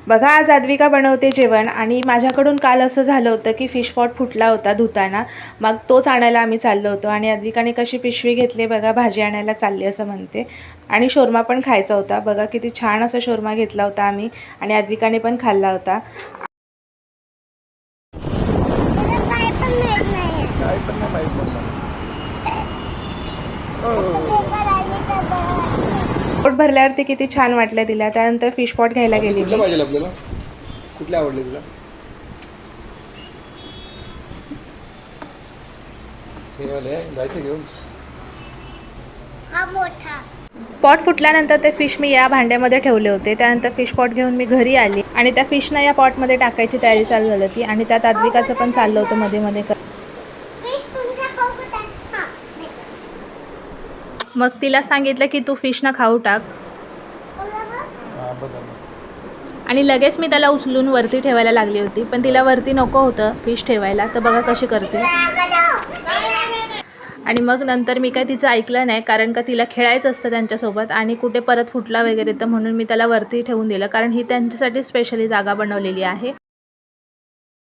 बघा आज आद्विका बनवते जेवण आणि माझ्याकडून काल असं झालं होतं की फिश पॉट फुटला होता धुताना. मग तोच आणायला आम्ही चाललो होतो आणि आद्विकाने कशी पिशवी घेतली बघा, भाजी आणायला चालली असं म्हणते. आणि शोरमा पण खायचा होता. बघा किती छान असा शोरमा घेतला होता आम्ही आणि आद्विकाने पण खाल्ला होता. पोट भरल्यावरती किती छान वाटलं तिला. त्यानंतर फिश पॉट घ्यायला गेली. कुठलं पाहिजे आपल्याला? कुठले आवडले तुला? हे वाले जायचं घेऊन. हा मोठा पॉट फुटल्यानंतर ते फिश मी या भांड्यामध्ये ठेवले होते. त्यानंतर फिश पॉट घेऊन मी घरी आली आणि त्या फिशना या पॉटमध्ये टाकायची तयारी चालू झाली होती आणि त्यात आद्विकाचं पण चाललं होतं मध्ये मध्ये. फिश तुमच्या खाऊ का? हा मग तिला सांगितलं की तू फिश ना खाऊ टाक हां बघा. आणि लगेच मी त्याला उचलून वरती ठेवायला लागली होती, पण तिला वरती नको होतं फिश ठेवायला. तर बघा कशी करते. आणि मग नंतर मी काय तिचं ऐकलं नाही, कारण का तिला खेळायचं असतं त्यांच्यासोबत आणि कुठे परत फुटला वगैरे तर म्हणून मी त्याला वरती ठेवून दिलं, कारण ही त्यांच्यासाठी स्पेशली जागा बनवलेली आहे.